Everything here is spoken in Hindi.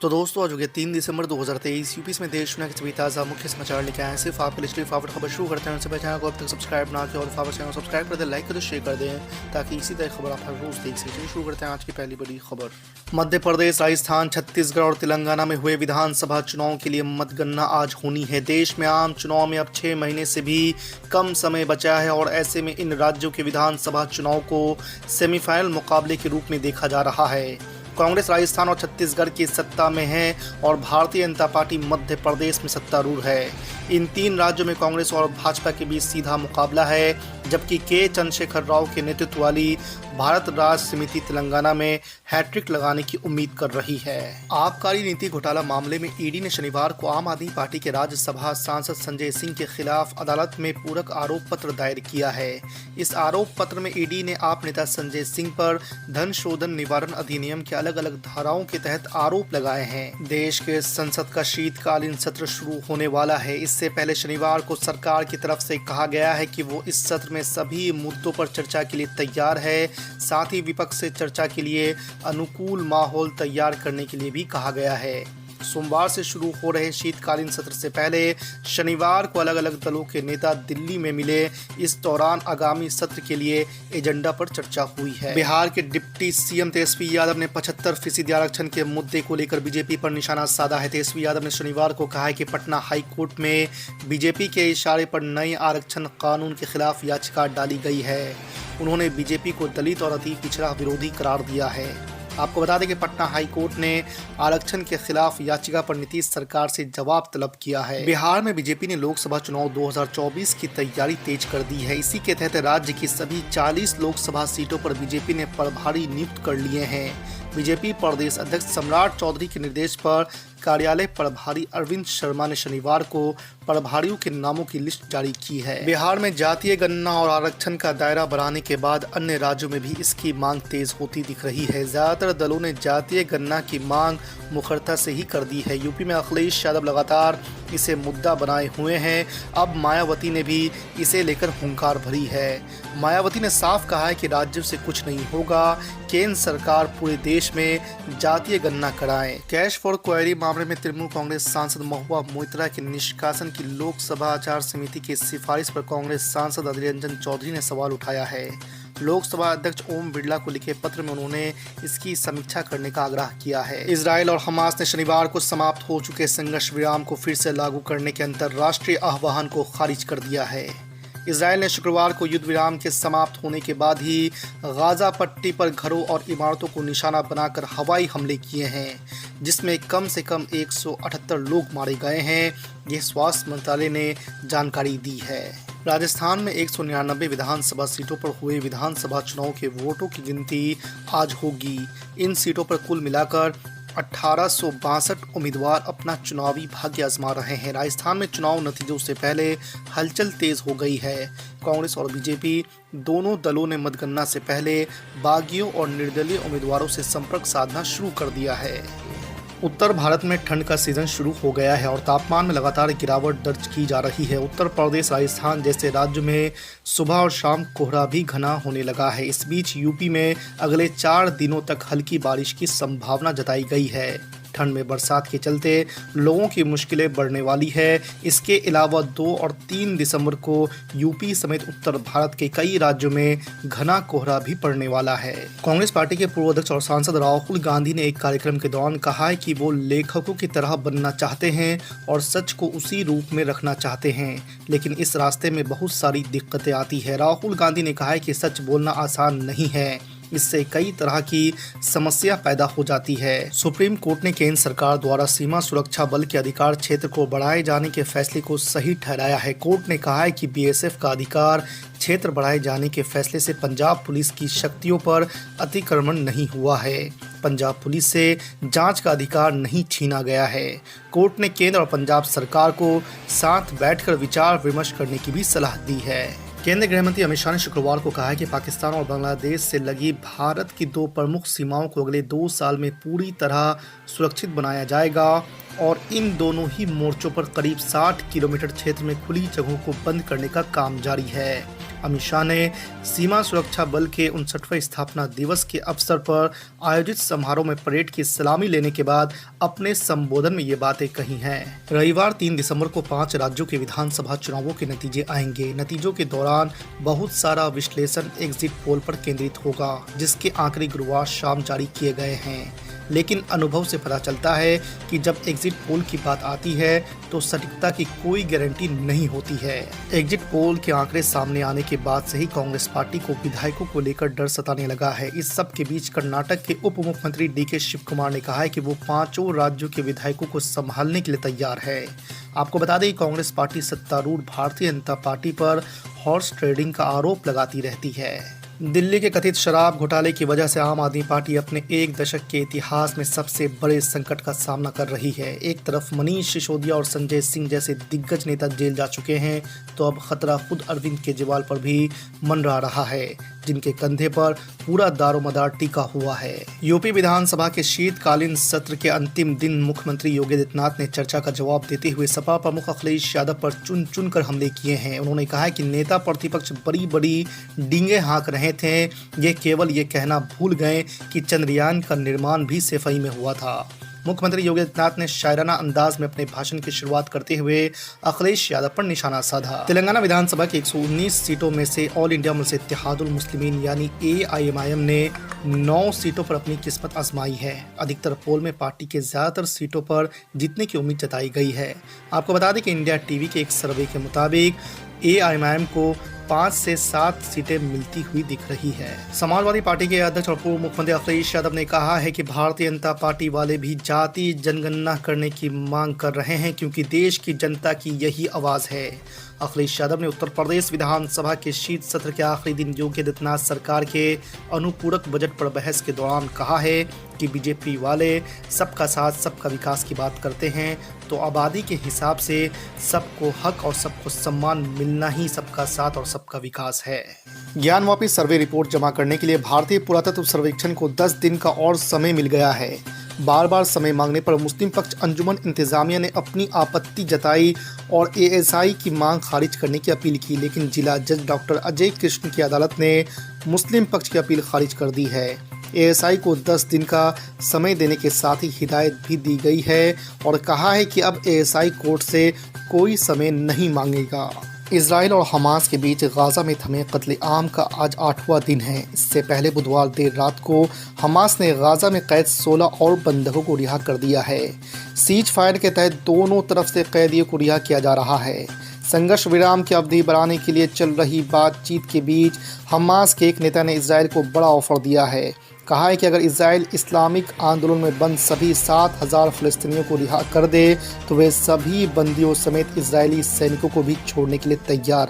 तो दोस्तों आज हो गया 3 दिसंबर 2023 यूपी में देश दुनिया के सभी ताज़ा मुख्य समाचार लेके आए हैं। सिर्फ आपके लिए फटाफट खबर शुरू करते हैं। उनसे चैनल को अब तक सब्सक्राइब ना किया और फटाफट चैनल सब्सक्राइब कर दें, लाइक कर दें, शेयर कर दें ताकि इसी तरह खबर आप हर रोज देख सकें। शुरू करते हैं आज की पहली बड़ी खबर। मध्य प्रदेश, राजस्थान, छत्तीसगढ़ और तेलंगाना में हुए विधानसभा चुनाव के लिए मतगणना आज होनी है। देश में आम चुनाव में अब 6 महीने से भी कम समय बचा है और ऐसे में इन राज्यों के विधानसभा चुनाव को सेमीफाइनल मुकाबले के रूप में देखा जा रहा है। कांग्रेस राजस्थान और छत्तीसगढ़ की सत्ता में है और भारतीय जनता पार्टी मध्य प्रदेश में सत्तारूढ़ है। इन 3 राज्यों में कांग्रेस और भाजपा के बीच सीधा मुकाबला है, जबकि के चंद्रशेखर राव के नेतृत्व वाली भारत राष्ट्र समिति तेलंगाना में हैट्रिक लगाने की उम्मीद कर रही है। आबकारी नीति घोटाला मामले में ईडी ने शनिवार को आम आदमी पार्टी के राज्यसभा सांसद संजय सिंह के खिलाफ अदालत में पूरक आरोप पत्र दायर किया है। इस आरोप पत्र में ईडी ने आप नेता संजय सिंह पर धन शोधन निवारण अधिनियम के अलग अलग धाराओं के तहत आरोप लगाए हैं। देश के संसद का शीतकालीन सत्र शुरू होने वाला है। इससे पहले शनिवार को सरकार की तरफ से कहा गया है कि वो इस सत्र में सभी मुद्दों पर चर्चा के लिए तैयार है। साथ ही विपक्ष से चर्चा के लिए अनुकूल माहौल तैयार करने के लिए भी कहा गया है। सोमवार से शुरू हो रहे शीतकालीन सत्र से पहले शनिवार को अलग अलग दलों के नेता दिल्ली में मिले। इस दौरान आगामी सत्र के लिए एजेंडा पर चर्चा हुई है। बिहार के डिप्टी सीएम तेजस्वी यादव ने 75% आरक्षण के मुद्दे को लेकर बीजेपी पर निशाना साधा है। तेजस्वी यादव ने शनिवार को कहा है कि पटना हाई कोर्ट में बीजेपी के इशारे पर नए आरक्षण कानून के खिलाफ याचिका डाली गई है। उन्होंने बीजेपी को दलित और अति पिछड़ा विरोधी करार दिया है। आपको बता दें कि पटना हाई कोर्ट ने आरक्षण के खिलाफ याचिका पर नीतीश सरकार से जवाब तलब किया है। बिहार में बीजेपी ने लोकसभा चुनाव 2024 की तैयारी तेज कर दी है। इसी के तहत राज्य की सभी 40 लोकसभा सीटों पर बीजेपी ने प्रभारी नियुक्त कर लिए हैं। बीजेपी प्रदेश अध्यक्ष सम्राट चौधरी के निर्देश पर कार्यालय प्रभारी अरविंद शर्मा ने शनिवार को प्रभारियों के नामों की लिस्ट जारी की है। बिहार में जातीय गणना और आरक्षण का दायरा बढ़ाने के बाद अन्य राज्यों में भी इसकी मांग तेज होती दिख रही है। ज्यादातर दलों ने जातीय गणना की मांग मुखरता से ही कर दी है। यूपी में अखिलेश यादव लगातार इसे मुद्दा बनाए हुए हैं। अब मायावती ने भी इसे लेकर हुंकार भरी है। मायावती ने साफ कहा है कि राज्यों से कुछ नहीं होगा, केंद्र सरकार पूरे देश में जातीय गणना कराए। कैश फॉर क्वेरी मामले में तृणमूल कांग्रेस सांसद महुआ मोइत्रा के निष्कासन की लोकसभा आचार समिति की सिफारिश पर कांग्रेस सांसद अधीर रंजन चौधरी ने सवाल उठाया है। लोकसभा अध्यक्ष ओम बिरला को लिखे पत्र में उन्होंने इसकी समीक्षा करने का आग्रह किया है। इजराइल और हमास ने शनिवार को समाप्त हो चुके संघर्ष विराम को फिर से लागू करने के अंतर्राष्ट्रीय आह्वान को खारिज कर दिया है। इजराइल ने शुक्रवार को युद्ध विराम के समाप्त होने के बाद ही गाजा पट्टी पर घरों और इमारतों को निशाना बनाकर हवाई हमले किए हैं, जिसमें कम से कम 178 लोग मारे गए हैं। यह स्वास्थ्य मंत्रालय ने जानकारी दी है। राजस्थान में 199 विधानसभा सीटों पर हुए विधानसभा चुनाव के वोटों की गिनती आज होगी। इन सीटों पर कुल मिलाकर 1862 उम्मीदवार अपना चुनावी भाग्य आजमा रहे हैं। राजस्थान में चुनाव नतीजों से पहले हलचल तेज हो गई है। कांग्रेस और बीजेपी दोनों दलों ने मतगणना से पहले बागियों और निर्दलीय उम्मीदवारों से संपर्क साधना शुरू कर दिया है। उत्तर भारत में ठंड का सीजन शुरू हो गया है और तापमान में लगातार गिरावट दर्ज की जा रही है। उत्तर प्रदेश, राजस्थान जैसे राज्यों में सुबह और शाम कोहरा भी घना होने लगा है। इस बीच यूपी में अगले 4 दिनों तक हल्की बारिश की संभावना जताई गई है। ठंड में बरसात के चलते लोगों की मुश्किलें बढ़ने वाली है। इसके अलावा 2 और 3 दिसंबर को यूपी समेत उत्तर भारत के कई राज्यों में घना कोहरा भी पड़ने वाला है। कांग्रेस पार्टी के पूर्व अध्यक्ष और सांसद राहुल गांधी ने एक कार्यक्रम के दौरान कहा है कि वो लेखकों की तरह बनना चाहते हैं और सच को उसी रूप में रखना चाहते हैं, लेकिन इस रास्ते में बहुत सारी दिक्कतें आती है। राहुल गांधी ने कहा है कि सच बोलना आसान नहीं है, इससे कई तरह की समस्या पैदा हो जाती है। सुप्रीम कोर्ट ने केंद्र सरकार द्वारा सीमा सुरक्षा बल के अधिकार क्षेत्र को बढ़ाए जाने के फैसले को सही ठहराया है। कोर्ट ने कहा है कि बीएसएफ का अधिकार क्षेत्र बढ़ाए जाने के फैसले से पंजाब पुलिस की शक्तियों पर अतिक्रमण नहीं हुआ है। पंजाब पुलिस से जांच का अधिकार नहीं छीना गया है। कोर्ट ने केंद्र और पंजाब सरकार को साथ बैठकर विचार विमर्श करने की भी सलाह दी है। केंद्रीय गृह मंत्री अमित शाह ने शुक्रवार को कहा है कि पाकिस्तान और बांग्लादेश से लगी भारत की 2 प्रमुख सीमाओं को अगले 2 साल में पूरी तरह सुरक्षित बनाया जाएगा और इन दोनों ही मोर्चों पर करीब 60 किलोमीटर क्षेत्र में खुली जगहों को बंद करने का काम जारी है। अमित शाह ने सीमा सुरक्षा बल के 59वें स्थापना दिवस के अवसर पर आयोजित समारोह में परेड की सलामी लेने के बाद अपने संबोधन में ये बातें कही हैं। रविवार 3 दिसंबर को 5 राज्यों के विधानसभा चुनावों के नतीजे आएंगे। नतीजों के दौरान बहुत सारा विश्लेषण एग्जिट पोल पर केंद्रित होगा, जिसके आंकड़े गुरुवार शाम जारी किए गए हैं। लेकिन अनुभव से पता चलता है कि जब एग्जिट पोल की बात आती है तो सटीकता की कोई गारंटी नहीं होती है। एग्जिट पोल के आंकड़े सामने आने के बाद से ही कांग्रेस पार्टी को विधायकों को लेकर डर सताने लगा है। इस सब के बीच कर्नाटक के उप मुख्यमंत्री डीके शिव कुमार ने कहा है कि वो 5 राज्यों के विधायकों को संभालने के लिए तैयार है। आपको बता दें, कांग्रेस पार्टी सत्तारूढ़ भारतीय जनता पार्टी पर हॉर्स ट्रेडिंग का आरोप लगाती रहती है। दिल्ली के कथित शराब घोटाले की वजह से आम आदमी पार्टी अपने 1 दशक के इतिहास में सबसे बड़े संकट का सामना कर रही है। एक तरफ मनीष सिसोदिया और संजय सिंह जैसे दिग्गज नेता जेल जा चुके हैं, तो अब खतरा खुद अरविंद केजरीवाल पर भी मंडरा रहा है, जिनके कंधे पर पूरा दारोमदार टिका हुआ है। यूपी विधानसभा के शीतकालीन सत्र के अंतिम दिन मुख्यमंत्री योगी आदित्यनाथ ने चर्चा का जवाब देते हुए सपा प्रमुख अखिलेश यादव पर चुन कर हमले किए हैं। उन्होंने कहा है कि नेता प्रतिपक्ष बड़ी बड़ी डींगे हाँक रहे थे, ये केवल ये कहना भूल गए कि चंद्रयान का निर्माण भी सफाई में हुआ था। मुख्यमंत्री योगी आदित्यनाथ ने शायराना अंदाज में अपने भाषण की शुरुआत करते हुए अखिलेश यादव पर निशाना साधा। तेलंगाना विधानसभा की 119 सीटों में से all India Muslim Ittehadul Muslimeen यानी AIMIM ने 9 सीटों पर अपनी किस्मत आजमाई है। अधिकतर पोल में पार्टी के ज्यादातर सीटों पर जीतने की उम्मीद जताई गई है। आपको बता दें कि इंडिया टीवी के एक सर्वे के मुताबिक AIMIM को 5 से 7 सीटें मिलती हुई दिख रही है। समाजवादी पार्टी के अध्यक्ष और पूर्व मुख्यमंत्री अखिलेश यादव ने कहा है कि भारतीय जनता पार्टी वाले भी जाति जनगणना करने की मांग कर रहे हैं, क्योंकि देश की जनता की यही आवाज है। अखिलेश यादव ने उत्तर प्रदेश विधानसभा के शीत सत्र के आखिरी दिन योगी आदित्यनाथ सरकार के अनुपूरक बजट पर बहस के दौरान कहा है कि बीजेपी वाले सबका साथ सबका विकास की बात करते हैं, तो आबादी के हिसाब से सबको हक और सबको सम्मान मिलना ही सबका साथ और सबका विकास है। ज्ञानवापी सर्वे रिपोर्ट जमा करने के लिए भारतीय पुरातत्व सर्वेक्षण को 10 दिन का और समय मिल गया है। बार बार समय मांगने पर मुस्लिम पक्ष अंजुमन इंतजामिया ने अपनी आपत्ति जताई और ASI की मांग खारिज करने की अपील की, लेकिन जिला जज डॉक्टर अजय कृष्ण की अदालत ने मुस्लिम पक्ष की अपील खारिज कर दी है। ASI को 10 दिन का समय देने के साथ ही हिदायत भी दी गई है और कहा है कि अब ASI कोर्ट से कोई समय नहीं मांगेगा। इजराइल और हमास के बीच गाजा में थमे कत्ले-आम का आज 8वां दिन है। इससे पहले बुधवार देर रात को हमास ने गाजा में कैद 16 और बंधकों को रिहा कर दिया है। सीज फायर के तहत दोनों तरफ से कैदियों को रिहा किया जा रहा है। संघर्ष विराम की अवधि बढ़ाने के लिए चल रही बातचीत के बीच हमास के एक नेता ने इजराइल को बड़ा ऑफर दिया है। कहा है कि अगर इजराइल इस्लामिक आंदोलन में बंद सभी 7,000 फ़लस्तीनियों को रिहा कर दे तो वे सभी बंदियों समेत इजरायली सैनिकों को भी छोड़ने के लिए तैयार